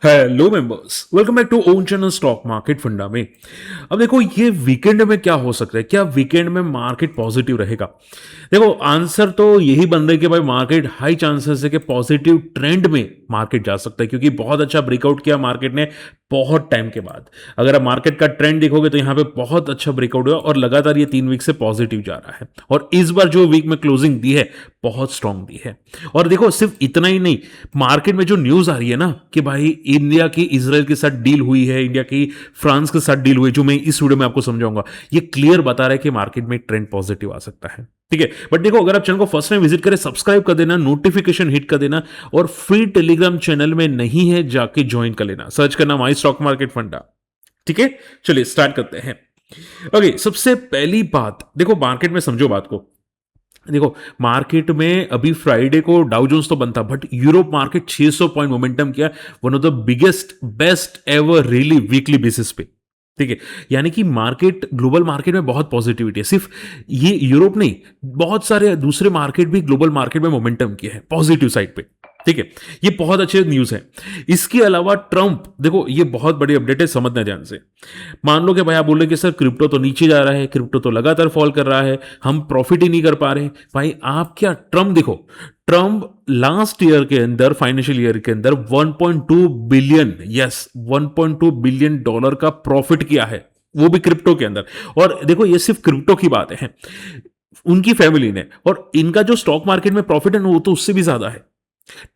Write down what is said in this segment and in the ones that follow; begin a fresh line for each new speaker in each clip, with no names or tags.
Hello members, welcome back to own channel stock market funda में। अब देखो ये वीकेंड में क्या हो सकता है, क्या वीकेंड में मार्केट पॉजिटिव रहेगा? देखो आंसर तो यही बन रहा है कि भाई मार्केट हाई चांसेस है कि पॉजिटिव ट्रेंड में मार्केट जा सकता है, क्योंकि बहुत अच्छा ब्रेकआउट किया मार्केट ने बहुत टाइम के बाद। अगर आप मार्केट का ट्रेंड देखोगे तो यहाँ पे बहुत अच्छा ब्रेकआउट हुआ और लगातार ये 3 वीक से पॉजिटिव जा रहा है। और इस बार जो वीक में क्लोजिंग दी है बहुत स्ट्रांग दी है। और देखो सिर्फ इतना ही नहीं, मार्केट में जो न्यूज आ रही है ना कि भाई इंडिया की इजराइल के साथ डील हुई है, इंडिया की फ्रांस के साथ डील हुई है, जो मैं इस वीडियो में आपको समझाऊंगा, ये क्लियर बता रहा है कि मार्केट में ट्रेंड पॉजिटिव आ सकता है। ठीक है, बट देखो अगर आप चैनल को फर्स्ट टाइम विजिट करें, सब्सक्राइब कर देना, नोटिफिकेशन हिट कर देना, और फ्री टेलीग्राम चैनल में नहीं है जाके ज्वाइन कर लेना, सर्च करना माई स्टॉक मार्केट फंडा। ठीक है, चलिए स्टार्ट करते हैं। ओके, सबसे पहली बात देखो, मार्केट में समझो बात को। देखो मार्केट में अभी फ्राइडे को डाउ जोन्स तो बनता, but Europe market 600 point momentum किया, one of the biggest best ever really weekly basis पे। ठीक है, यानी कि मार्केट, ग्लोबल मार्केट में बहुत पॉजिटिविटी है। सिर्फ ये यूरोप नहीं, बहुत सारे दूसरे मार्केट भी ग्लोबल मार्केट में मोमेंटम किया है पॉजिटिव साइड पे। ठीक है, ये बहुत अच्छे न्यूज है। इसके अलावा ट्रंप, देखो ये बहुत बड़ी अपडेट है, समझना ध्यान से। मान लो कि भाई आप बोल रहे कि सर क्रिप्टो तो नीचे जा रहा है, क्रिप्टो तो लगातार फॉल कर रहा है, हम प्रॉफिट ही नहीं कर पा रहे। भाई आप क्या, ट्रम्प देखो, ट्रम्प लास्ट ईयर के अंदर, फाइनेंशियल ईयर के अंदर 1.2 बिलियन, यस 1.2 बिलियन डॉलर का प्रॉफिट किया है, वो भी क्रिप्टो के अंदर। और देखो ये सिर्फ क्रिप्टो की बात है, उनकी फैमिली ने, और इनका जो स्टॉक मार्केट में प्रॉफिट है ना वो तो उससे भी ज्यादा है।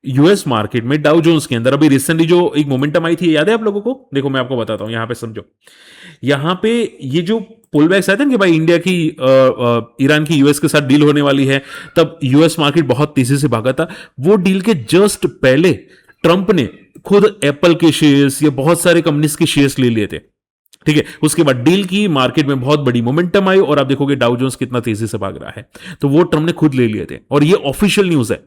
यूएस मार्केट में डाउ जोन्स के अंदर अभी रिसेंटली जो एक मोमेंटम आई थी, याद है आप लोगों को? देखो मैं आपको बताता हूं, यहां पे समझो। यहां पे ये जो पुल बैक्स आए थे कि भाई इंडिया की ईरान की यूएस के साथ डील होने वाली है, तब यूएस मार्केट बहुत तेजी से भागा था। वो डील के जस्ट पहले ट्रंप ने खुद एप्पल के शेयर्स या बहुत सारे कंपनीज के शेयर्स ले लिए थे। ठीक है, उसके बाद डील की, मार्केट में बहुत बड़ी मोमेंटम आई, और आप देखोगे डाउ जोन्स कितना तेजी से भाग रहा है। तो वो ट्रंप ने खुद ले लिए थे, और ये ऑफिशियल न्यूज है।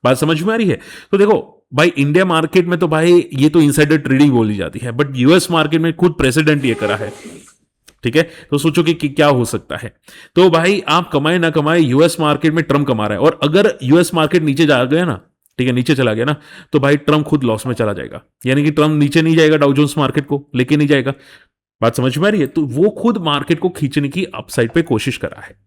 बात समझ में आ रही है? तो देखो भाई इंडिया मार्केट में तो भाई ये तो इनसाइडर ट्रेडिंग बोली जाती है, बट यूएस मार्केट में खुद प्रेसिडेंट ये करा है। ठीक है, तो सोचो कि क्या हो सकता है। तो भाई आप कमाए ना कमाए, यूएस मार्केट में ट्रम्प कमा रहा है, और अगर यूएस मार्केट नीचे जा गया ना, ठीक है नीचे चला गया ना, तो भाई ट्रम्प खुद लॉस में चला जाएगा। यानी कि ट्रम्प नीचे नहीं जाएगा, डाउ जोन्स मार्केट को लेके नहीं जाएगा। बात समझ में आ रही है? तो वो खुद मार्केट को खींचने की अपसाइड पे कोशिश कर रहा है।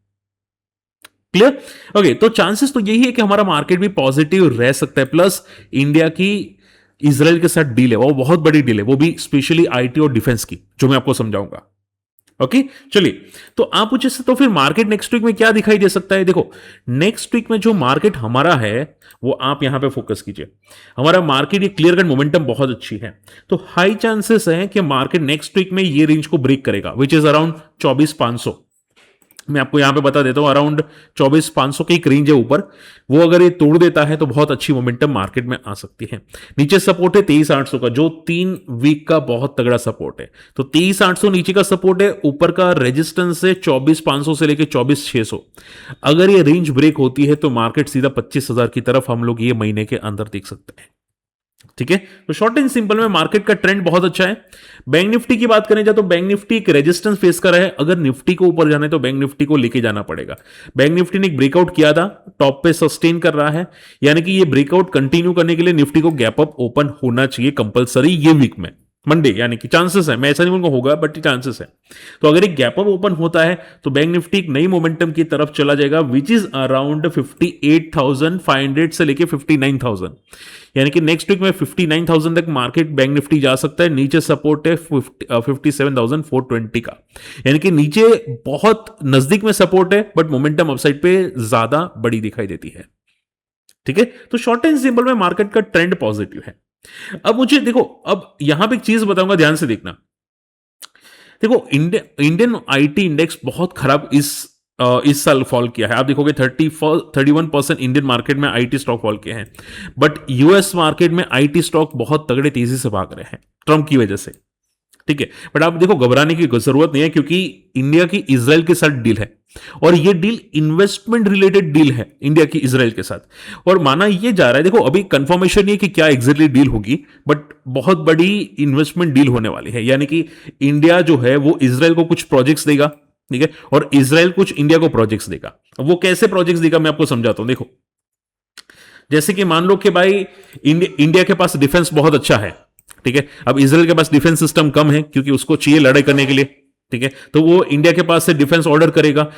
क्लियर? ओके, तो चांसेस तो यही है कि हमारा मार्केट भी पॉजिटिव रह सकता है। प्लस इंडिया की इजराइल के साथ डील है, वो बहुत बड़ी डील है, वो भी स्पेशली आईटी और डिफेंस की, जो मैं आपको समझाऊंगा। ओके, चलिए। तो आप पूछे से तो फिर मार्केट नेक्स्ट वीक में क्या दिखाई दे सकता है? देखो नेक्स्ट वीक में जो मार्केट हमारा है वो आप यहां पे फोकस कीजिए। हमारा मार्केट, ये क्लियर कट मोमेंटम बहुत अच्छी है, तो हाई चांसेस है कि मार्केट नेक्स्ट वीक में ये रेंज को ब्रेक करेगा, विच इज अराउंड 24,500। मैं आपको यहां पे बता देता हूं, अराउंड 24,500 की एक रेंज है ऊपर, वो अगर ये तोड़ देता है तो बहुत अच्छी मोमेंटम मार्केट में आ सकती है। नीचे सपोर्ट है 23,800 का, जो 3 वीक का बहुत तगड़ा सपोर्ट है। तो 23,800 नीचे का सपोर्ट है, ऊपर का रेजिस्टेंस है 24,500 से लेकर 24,600। अगर ये रेंज ब्रेक होती है तो मार्केट सीधा 25,000 की तरफ हम लोग ये महीने के अंदर देख सकते हैं। ठीक है, तो शॉर्ट एंड सिंपल में मार्केट का ट्रेंड बहुत अच्छा है। बैंक निफ्टी की बात करें जाए तो बैंक निफ्टी एक रेजिस्टेंस फेस कर रहा है, अगर निफ्टी को ऊपर जाना है तो बैंक निफ्टी को लेके जाना पड़ेगा। बैंक निफ्टी ने एक ब्रेकआउट किया था, टॉप पे सस्टेन कर रहा है, यानी कि ये ब्रेकआउट कंटिन्यू करने के लिए निफ्टी को गैप अप ओपन होना चाहिए कंपलसरी ये वीक में, मंडे, यानी कि चांसेस है, मैं ऐसा नहीं बोलूंगा होगा, बट चांसेस है। तो अगर एक गैप अप ओपन होता है तो बैंक निफ्टी एक नई मोमेंटम की तरफ चला जाएगा, विच इज अराउंड 58,500 से लेके 59,000। यानी कि नेक्स्ट वीक में 59,000 तक मार्केट बैंक निफ्टी जा सकता है। नीचे सपोर्ट है 57,420 का, यानी कि नीचे बहुत नजदीक में सपोर्ट है, बट मोमेंटम अपसाइड पे ज्यादा बड़ी दिखाई देती है। ठीक है, तो शॉर्ट एंड सिंपल में मार्केट का ट्रेंड पॉजिटिव है। अब मुझे देखो, अब यहां पे एक चीज बताऊंगा, ध्यान से देखना। देखो इंडियन आईटी इंडेक्स बहुत खराब इस साल फॉल किया है। आप देखोगे 31% इंडियन मार्केट में आईटी स्टॉक फॉल किए हैं, बट यूएस मार्केट में आईटी स्टॉक बहुत तगड़े तेजी से भाग रहे हैं ट्रंप की वजह से। ठीक है, बट आप देखो घबराने की जरूरत नहीं है, क्योंकि इंडिया की इजराइल के साथ डील है, और ये डील इन्वेस्टमेंट रिलेटेड डील है इंडिया की इजराइल के साथ। और माना ये जा रहा है, देखो अभी कंफर्मेशन नहीं है कि क्या एग्जैक्टली डील होगी, बट बहुत बड़ी इन्वेस्टमेंट डील होने वाली है। यानी कि इंडिया जो है वो इजराइल को कुछ प्रोजेक्ट्स देगा, ठीक है, और इजराइल कुछ इंडिया को प्रोजेक्ट्स देगा। वो कैसे प्रोजेक्ट्स देगा मैं आपको समझाता हूं। देखो जैसे कि मान लो कि भाई इंडिया के पास डिफेंस बहुत अच्छा है, ठीक है, अब इसराइल के पास डिफेंस सिस्टम कम है क्योंकि उसको चाहिए लड़ाई करने के लिए, ठीक है, तो वो इंडिया के पास से डिफेंस ऑर्डर करेगा।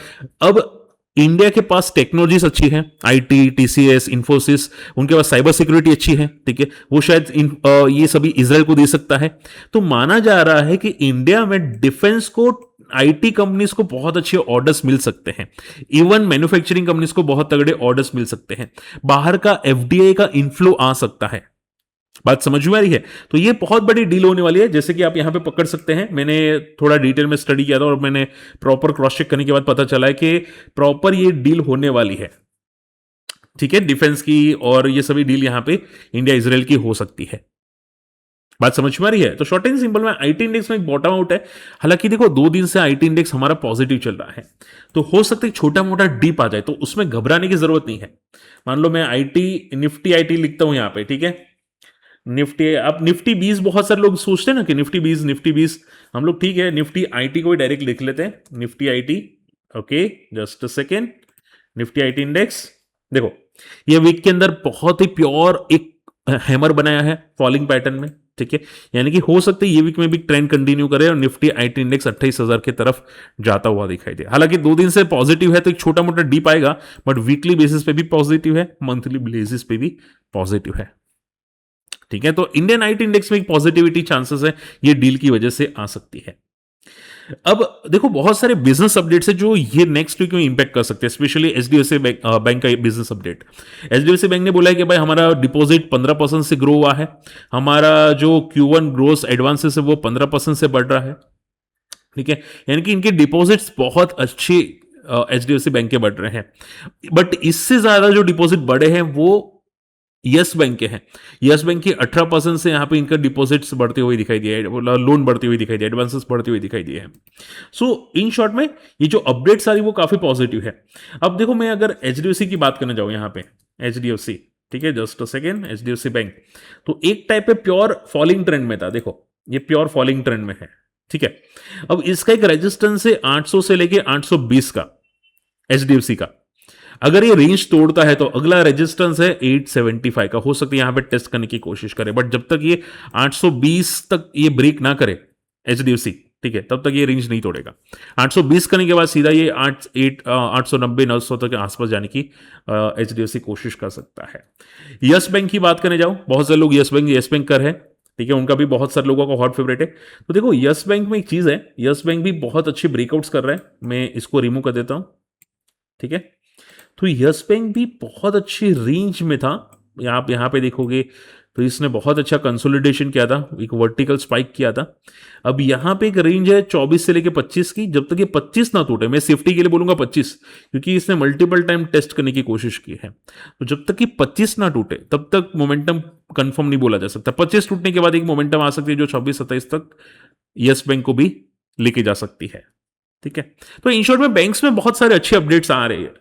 अब इंडिया के पास टेक्नोलॉजीज अच्छी है, आईटी, टीसीएस, इंफोसिस, उनके पास साइबर सिक्योरिटी अच्छी है, ठीक है, वो शायद ये सभी इसराइल को दे सकता है। तो माना जा रहा है कि इंडिया में डिफेंस को, आईटी कंपनीज को बहुत अच्छे ऑर्डर्स मिल सकते हैं, इवन मैन्युफैक्चरिंग कंपनीज को बहुत तगड़े ऑर्डर्स मिल सकते हैं, बाहर का एफडीआई का इनफ्लो आ सकता है। बात समझ में आ रही है? तो ये बहुत बड़ी डील होने वाली है, जैसे कि आप यहां पे पकड़ सकते हैं। मैंने थोड़ा डिटेल में स्टडी किया था और मैंने प्रॉपर क्रॉस चेक करने के बाद पता चला है कि प्रॉपर ये डील होने वाली है, ठीक है, डिफेंस की, और ये सभी डील यहां पे इंडिया इजराइल की हो सकती है। बात समझ में आ रही है? तो शॉर्ट एंड सिंपल में आईटी इंडेक्स में एक बॉटम आउट है। हालांकि देखो 2 दिन से आईटी इंडेक्स हमारा पॉजिटिव चल रहा है, तो हो सकता है छोटा मोटा डीप आ जाए, तो उसमें घबराने की जरूरत नहीं है। मान लो मैं आईटी, निफ्टी आईटी लिखता हूं यहां पे, ठीक है, निफ्टी, अब निफ्टी 20 बहुत सारे लोग सोचते हैं ना कि निफ्टी 20 निफ्टी 20, हम लोग ठीक है निफ्टी आईटी को भी डायरेक्ट लिख लेते हैं, Nifty IT, okay, just a second, Nifty IT index. देखो ये वीक के अंदर बहुत ही प्योर एक हैमर बनाया है फॉलिंग पैटर्न में, ठीक है, यानी कि हो सकता है ये वीक में भी ट्रेंड कंटिन्यू करे और निफ्टी आईटी इंडेक्स 28,000 की तरफ जाता हुआ दिखाई दे। हालांकि 2 दिन से पॉजिटिव है तो एक छोटा मोटा डीप आएगा, बट वीकली बेसिस पे भी पॉजिटिव है, मंथली बेसिस पे भी पॉजिटिव है, ठीक है। तो इंडियन आईटी इंडेक्स में एक पॉजिटिविटी चांसेस है, ये डील की वजह से आ सकती है। अब देखो बहुत सारे बिजनेस अपडेट्स है जो ये नेक्स्ट वीक में इंपैक्ट कर सकते हैं, स्पेशली एचडीएफसी बैंक का बिजनेस अपडेट। एचडीएफसी बैंक ने बोला है कि भाई हमारा डिपॉजिट 15% से ग्रो हुआ है, हमारा जो Q1 ग्रोस एडवांसेस है वो 15% से बढ़ रहा है, ठीक है, यानी कि इनके डिपॉजिट्स बहुत अच्छे एचडीएफसी बैंक के बढ़ रहे हैं। बट इससे ज्यादा जो डिपॉजिट बढ़े हैं वो यस बैंक के हैं। यस बैंक की 18% से यहां पे इनका डिपॉजिट्स बढ़ते हुए दिखाई दिया है, लोन बढ़ते हुए दिखाई दिया, एडवांसेस बढ़ते हुए दिखाई दिए हैं। सो इन शॉर्ट में ये जो अपडेट्स आ रही वो काफी पॉजिटिव है। अब देखो मैं अगर एचडीएफसी की बात करने जाऊं यहां पे, एचडीएफसी, ठीक है, just a second, HDFC bank, तो एक टाइप पे प्योर फॉलिंग ट्रेंड में था, देखो ये प्योर फॉलिंग ट्रेंड में है, ठीक है। अब इसका एक रेजिस्टेंस है 800 से लेके 820 का, एचडीएफसी का। अगर ये रेंज तोड़ता है तो अगला रेजिस्टेंस है 875 का, हो सकता है यहां पे टेस्ट करने की कोशिश करे, बट जब तक ये 820 तक ये ब्रेक ना करे एचडीएफसी, ठीक है, तब तक ये रेंज नहीं तोड़ेगा। 820 करने के बाद सीधा ये 890 900 तक के आसपास जाने की एचडीएफसी कोशिश कर सकता है। यस बैंक की बात करने जाओ, बहुत सारे लोग यस बैंक कर है, ठीक है, उनका भी बहुत सारे लोगों का हॉट फेवरेट है। तो देखो यस बैंक में एक चीज है, यस बैंक भी बहुत अच्छे ब्रेकआउट्स कर रहा है, मैं इसको रिमूव कर देता हूं, ठीक है। तो यस बैंक भी बहुत अच्छी रेंज में था, आप यहां पे देखोगे तो इसने बहुत अच्छा कंसोलिडेशन किया था, एक वर्टिकल स्पाइक किया था। अब यहां पे एक रेंज है 24 से लेके 25 की, जब तक ये 25 ना टूटे, मैं सेफ्टी के लिए बोलूंगा 25, क्योंकि इसने मल्टीपल टाइम टेस्ट करने की कोशिश की है, तो जब तक कि 25 ना टूटे तब तक मोमेंटम कंफर्म नहीं बोला जा सकता। 25 टूटने के बाद एक मोमेंटम आ सकती है जो 26-27 तक यस बैंक को भी लेके जा सकती है, ठीक है। तो इन शॉर्ट में बैंक्स में बहुत सारे अच्छे अपडेट्स आ रहे हैं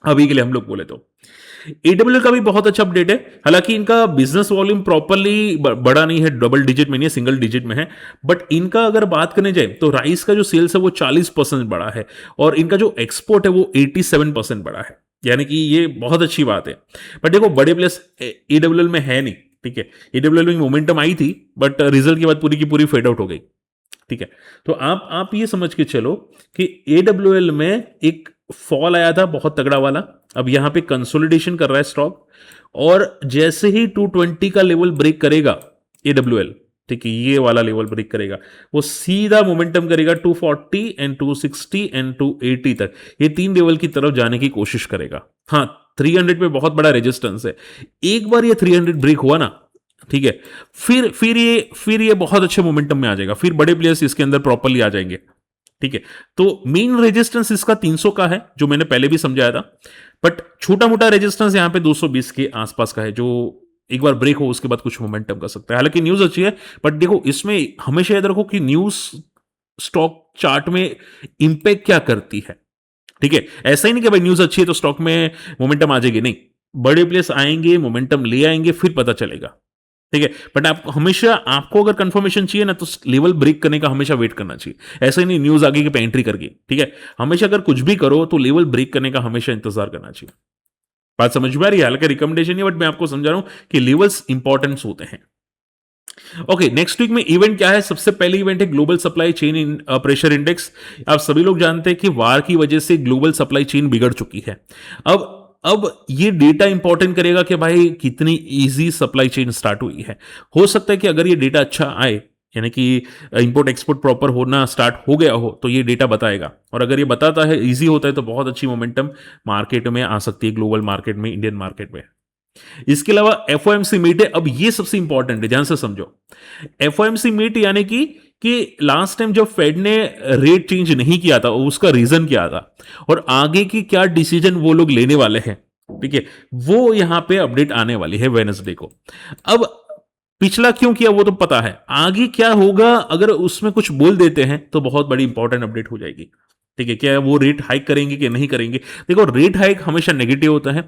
अभी के लिए, हम लोग बोले तो। एडब्ल्यू का भी बहुत अच्छा अपडेट है, हालांकि इनका बिजनेस वॉल्यूम प्रॉपरली बड़ा नहीं है, डबल डिजिट में नहीं है, सिंगल डिजिट में है, बट इनका अगर बात करने जाए तो राइस का जो सेल्स है वो 40% बढ़ा है और इनका जो एक्सपोर्ट है वो 87% बढ़ा है, यानी कि ये बहुत अच्छी बात है। बट देखो बड़े प्लेस एडब्ल्यूएल में है नहीं, ठीक है, एडब्ल्यूएल में मोमेंटम आई थी बट रिजल्ट के बाद पूरी की पूरी फेड आउट हो गई, ठीक है। तो आप ये समझ के चलो कि एडब्ल्यूएल में एक फॉल आया था बहुत तगड़ा वाला, अब यहां पे कंसोलिडेशन कर रहा है स्टॉक, और जैसे ही 220 का लेवल ब्रेक करेगा एडब्ल्यूएल, ठीक है, ये वाला लेवल ब्रेक करेगा, वो सीधा मोमेंटम करेगा 240 एंड 260 एंड 280 तक, ये 3 लेवल की तरफ जाने की कोशिश करेगा। हाँ 300 पे बहुत बड़ा रेजिस्टेंस है, एक बार ये 300 ब्रेक हुआ ना, ठीक है, फिर ये बहुत अच्छे मोमेंटम में आ जाएगा, फिर बड़े प्लेयर्स इसके अंदर प्रॉपरली आ जाएंगे, ठीक है। तो मेन रेजिस्टेंस इसका 300 का है जो मैंने पहले भी समझाया था, बट छोटा मोटा रेजिस्टेंस यहां पे 220 के आसपास का है, जो एक बार ब्रेक हो उसके बाद कुछ मोमेंटम कर सकता है। हालांकि न्यूज अच्छी है, बट देखो इसमें हमेशा याद रखो कि न्यूज स्टॉक चार्ट में इंपैक्ट क्या करती है, ठीक है, ऐसा ही नहीं कि भाई न्यूज अच्छी है तो स्टॉक में मोमेंटम आ जाएगी, नहीं, बड़े प्लेयर्स आएंगे, मोमेंटम ले आएंगे, फिर पता चलेगा, ठीक है। बट आप हमेशा, आपको अगर कंफर्मेशन चाहिए ना तो लेवल ब्रेक करने का हमेशा वेट करना चाहिए, ऐसा ही नहीं न्यूज आगे पे एंट्री करके, ठीक है, हमेशा अगर कुछ भी करो तो लेवल ब्रेक करने का हमेशा इंतजार करना चाहिए। बात समझ में आ रही है? हालांकि रिकमेंडेशन नहीं, बट मैं आपको समझा रहा हूं कि लेवल्स इंपॉर्टेंस होते हैं। ओके, नेक्स्ट वीक में इवेंट क्या है? सबसे पहले इवेंट है global supply chain pressure index. आप सभी लोग जानते हैं कि वार की वजह से ग्लोबल सप्लाई चेन बिगड़ चुकी है। अब ये डेटा इंपॉर्टेंट करेगा कि भाई कितनी इजी सप्लाई चेन स्टार्ट हुई है। हो सकता है कि अगर ये डेटा अच्छा आए, यानी कि इंपोर्ट एक्सपोर्ट प्रॉपर होना स्टार्ट हो गया हो, तो ये डेटा बताएगा। और अगर ये बताता है, इजी होता है, तो बहुत अच्छी मोमेंटम मार्केट में आ सकती है, ग्लोबल मार्केट में, इंडियन मार्केट में। इसके अलावा एफओएमसी मीट है। अब ये सबसे इंपॉर्टेंट है, ध्यान से समझो। एफओएमसी मीट यानी कि लास्ट टाइम जब फेड ने रेट चेंज नहीं किया था, उसका रीजन क्या था और आगे की क्या डिसीजन वो लोग लेने वाले हैं, ठीक है, वो यहां पे अपडेट आने वाली है वेडनेसडे को। अब पिछला क्यों किया वो तो पता है, आगे क्या होगा अगर उसमें कुछ बोल देते हैं तो बहुत बड़ी इंपॉर्टेंट अपडेट हो जाएगी। ठीक है, क्या वो रेट हाइक करेंगे कि नहीं करेंगे? देखो, रेट हाइक हमेशा नेगेटिव होता है,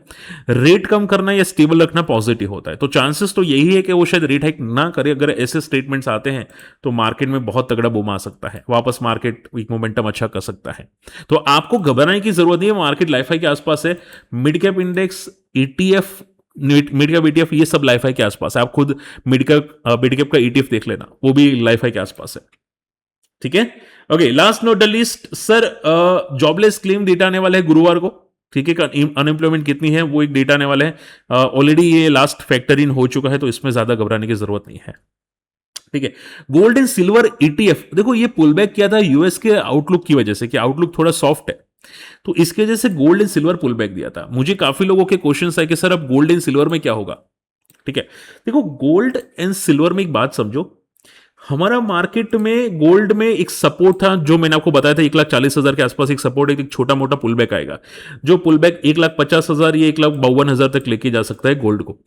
रेट कम करना या स्टेबल रखना पॉजिटिव होता है। तो चांसेस तो यही है कि वो शायद रेट हाइक ना करे। अगर ऐसे स्टेटमेंट्स आते हैं तो मार्केट में बहुत तगड़ा बूम आ सकता है, वापस मार्केट वीक मोमेंटम अच्छा कर सकता है। तो आपको घबराने की जरूरत नहीं है, मार्केट लाइफ हाई के आसपास है। Mid cap index, ETF, mid cap ETF, ये सब लाइफ हाई के आसपास है। आप खुद मिड कैप का ईटीएफ देख लेना, वो भी लाइफ हाई के आसपास है। ठीक है, okay, last note the list sir, jobless claim data आने वाला है गुरुवार को। ठीक है, अनएम्प्लॉयमेंट कितनी है वो एक डेटा आने वाला है। ऑलरेडी ये लास्ट फैक्टर इन हो चुका है, तो इसमें ज्यादा घबराने की जरूरत नहीं है। ठीक है, गोल्ड एंड सिल्वर ईटीएफ, देखो ये पुल बैक किया था यूएस के आउटलुक की वजह से, कि आउटलुक थोड़ा सॉफ्ट है, तो इसकी वजह से gold and silver pull back दिया था। मुझे काफी लोगों के क्वेश्चन है कि सर अब गोल्ड एंड सिल्वर में क्या होगा। ठीक है, देखो गोल्ड एंड सिल्वर में एक बात समझो, हमारा मार्केट में गोल्ड में एक सपोर्ट था जो मैंने आपको बताया था, 1,40,000 के आसपास एक सपोर्ट है, एक छोटा मोटा पुल बैक आएगा, जो पुल बैक 1,50,000 या 1,52,000 तक लेके जा सकता है गोल्ड को।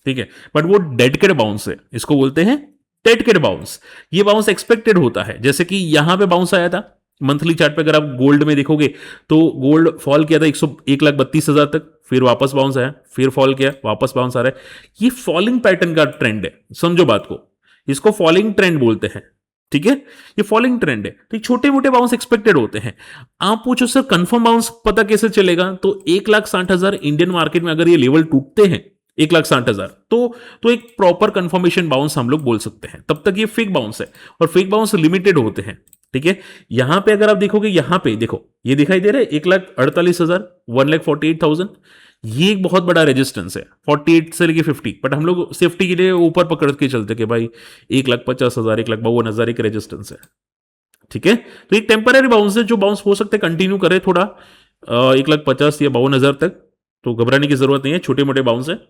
ठीक है, बट वो डेडकेड बाउंस है, इसको बोलते हैं डेडकेड बाउंस। ये बाउंस एक्सपेक्टेड होता है, जैसे कि यहां पे बाउंस आया था मंथली चार्ट पे। अगर आप गोल्ड में देखोगे तो गोल्ड फॉल किया था 1,32,000 तक, फिर वापस बाउंस आया, फिर फॉल किया, वापस बाउंस आ रहा है। ये फॉलिंग पैटर्न का ट्रेंड है, समझो बात को, इसको फॉलिंग ट्रेंड बोलते हैं। ठीक है, ये फॉलिंग ट्रेंड है, तो छोटे मोटे बाउंस एक्सपेक्टेड होते हैं। आप पूछो सर कंफर्म बाउंस पता कैसे चलेगा, तो 1,60,000 इंडियन मार्केट में अगर ये लेवल टूटते हैं 1,60,000, तो एक प्रॉपर कंफर्मेशन बाउंस हम लोग बोल सकते हैं। तब तक ये फेक बाउंस है, और फेक बाउंस लिमिटेड होते हैं। ठीक है, यहां पे अगर आप देखोगे, यहां पे देखो ये दिखाई दे रहा है 1,48,000, 1,48,000, ये एक बहुत बड़ा रेजिस्टेंस है 48 से लेके 50। बट हम लोग सेफ्टी के लिए ऊपर पकड़ के चलते कि भाई 1,50,000, 1,52,000 एक रेजिस्टेंस है। ठीक है, तो एक टेम्पररी बाउंस है, जो बाउंस हो सकते कंटिन्यू करे थोड़ा 1,50,000 या 52,000 तक, तो घबराने की जरूरत नहीं है, छोटे मोटे बाउंस है।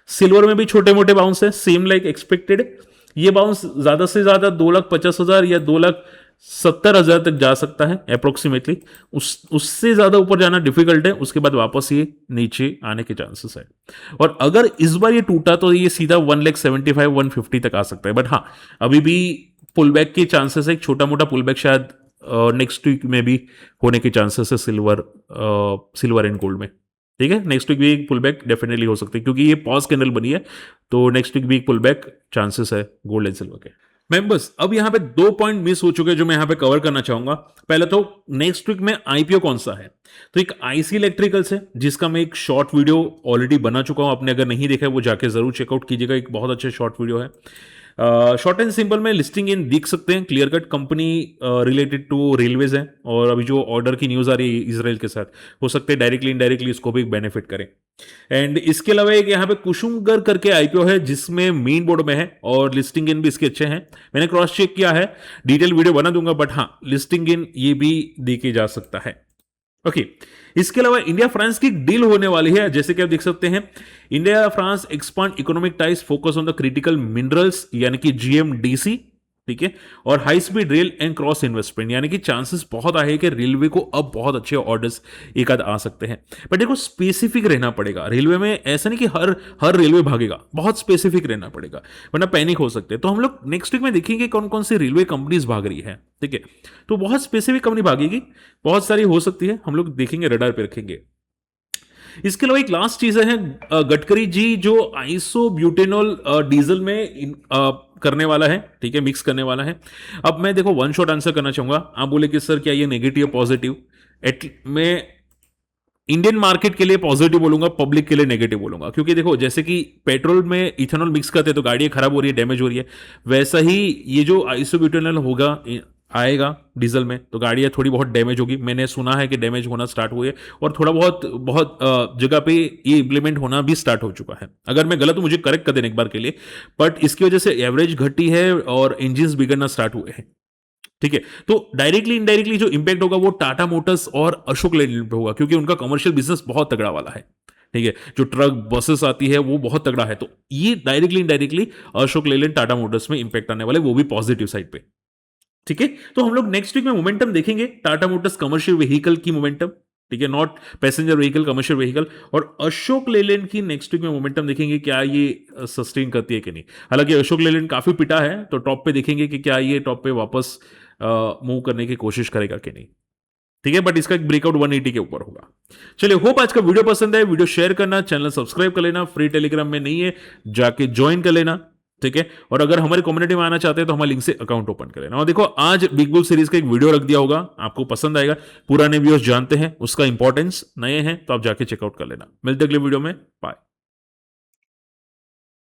सिल्वर में भी छोटे मोटे बाउंस है, सेम लाइक एक्सपेक्टेड। ये बाउंस ज्यादा से ज्यादा 2,50,000 या 2,70,000 तक जा सकता है अप्रोक्सीमेटली। उससे ज्यादा ऊपर जाना डिफिकल्ट है, उसके बाद वापस ये नीचे आने के चांसेस है। और अगर इस बार ये टूटा तो ये सीधा 1,75,000 150 तक आ सकता है। बट हाँ, अभी भी पुल बैक के चांसेस है, एक छोटा मोटा पुल बैक शायद नेक्स्ट वीक में भी होने के चांसेस है सिल्वर एंड गोल्ड में। ठीक है, नेक्स्ट वीक भी एक पुल बैक डेफिनेटली हो सकती है, क्योंकि ये पॉज कैंडल बनी है, तो नेक्स्ट वीक भी एक पुल बैक चांसेस है गोल्ड एंड सिल्वर के। मेंबर्स, अब यहां पे 2 पॉइंट मिस हो चुके हैं जो मैं यहां पे कवर करना चाहूंगा। पहले तो नेक्स्ट वीक में आईपीओ कौन सा है, तो एक आईसी इलेक्ट्रिकल्स है, जिसका मैं एक शॉर्ट वीडियो ऑलरेडी बना चुका हूं। आपने अगर नहीं देखा है वो जाके जरूर चेकआउट कीजिएगा, एक बहुत अच्छा शॉर्ट वीडियो है। शॉर्ट एंड सिंपल में लिस्टिंग इन देख सकते हैं, clear cut company related to railways है, और अभी जो ऑर्डर की न्यूज आ रही है इसराइल के साथ, हो सकते हैं डायरेक्टली इनडायरेक्टली इसको भी बेनिफिट करें। एंड इसके अलावा एक यहाँ पे कुसुमगर करके आईपीओ है, जिसमें मेन बोर्ड में है, और लिस्टिंग इन भी इसके अच्छे हैं। मैंने क्रॉस चेक किया है, डिटेल वीडियो बना दूंगा, बट हाँ लिस्टिंग इन ये भी देखे जा सकता है। ओके, इसके अलावा इंडिया फ्रांस की डील होने वाली है, जैसे कि आप देख सकते हैं, India France expand economic ties, focus on the critical minerals, यानी कि जीएमडीसी। ठीक है, और high speed rail and cross investment, यानी कि चांसेस बहुत आए कि रेलवे को अब बहुत अच्छे ऑर्डर्स एक आध आ सकते हैं। बट देखो स्पेसिफिक रहना पड़ेगा रेलवे में, ऐसा नहीं कि हर हर रेलवे भागेगा, बहुत स्पेसिफिक रहना पड़ेगा, वरना पैनिक हो सकते हैं। तो हम लोग नेक्स्ट वीक में देखेंगे कौन कौन सी रेलवे कंपनीज भाग रही है। ठीक है, तो बहुत स्पेसिफिक कंपनी भागेगी, बहुत सारी हो सकती है, हम लोग देखेंगे, रडार पे रखेंगे। इसके अलावा एक लास्ट चीज है, गडकरी जी जो आइसो ब्यूटेनॉल डीजल में करने वाला है, ठीक है, मिक्स करने वाला है। अब मैं देखो वन शॉट आंसर करना चाहूंगा। आप बोले कि सर क्या ये नेगेटिव पॉजिटिव, मैं इंडियन मार्केट के लिए पॉजिटिव बोलूंगा, पब्लिक के लिए नेगेटिव बोलूंगा, क्योंकि देखो जैसे कि पेट्रोल में इथेनॉल मिक्स करते हैं तो गाड़ियां खराब हो रही है, डैमेज हो रही है, वैसा ही ये जो आइसोब्यूटेनॉल होगा आएगा डीजल में तो गाड़ियां थोड़ी बहुत डैमेज होगी। मैंने सुना है कि डैमेज होना स्टार्ट हुए और थोड़ा बहुत बहुत जगह पे ये इंप्लीमेंट होना भी स्टार्ट हो चुका है। अगर मैं गलत हूं मुझे करेक्ट कर देना एक बार के लिए, बट इसकी वजह से एवरेज घटी है और इंजिन बिगड़ना स्टार्ट हुए हैं। ठीक है, तो डायरेक्टली इनडायरेक्टली जो इंपैक्ट होगा वो टाटा मोटर्स और अशोक लेलैंड पे होगा, क्योंकि उनका कमर्शियल बिजनेस बहुत तगड़ा वाला है। ठीक है, जो ट्रक बसेस आती है वो बहुत तगड़ा है, तो ये directly indirectly Ashok Leyland Tata Motors में इंपैक्ट आने वाले, वो भी पॉजिटिव साइड पे। ठीक है, तो हम लोग नेक्स्ट वीक में मोमेंटम देखेंगे टाटा मोटर्स कमर्शियल व्हीकल की मोमेंटम। ठीक है, not passenger vehicle, commercial vehicle. और अशोक लेलैंड की नेक्स्ट वीक में मोमेंटम देखेंगे, क्या ये सस्टेन करती है कि नहीं। हालांकि अशोक लेलैंड काफी पिटा है, तो टॉप पे देखेंगे कि क्या ये टॉप पे वापस मूव करने की कोशिश करेगा कि नहीं। ठीक है, बट इसका एक ब्रेकआउट 180 के ऊपर होगा। चलिए, होप आज का वीडियो पसंद है, वीडियो शेयर करना, चैनल सब्सक्राइब कर लेना, फ्री टेलीग्राम में नहीं है जाके ज्वाइन कर लेना। ठीक है, और अगर हमारी कम्युनिटी में आना चाहते हैं तो हमारे लिंक से अकाउंट ओपन कर लेना। और देखो आज बिग बुल सीरीज का एक वीडियो रख दिया होगा, आपको पसंद आएगा, पुराने व्यूअर्स जानते हैं उसका इंपॉर्टेंस, नए हैं तो आप जाके चेकआउट कर लेना। मिलते अगले वीडियो में, बाय।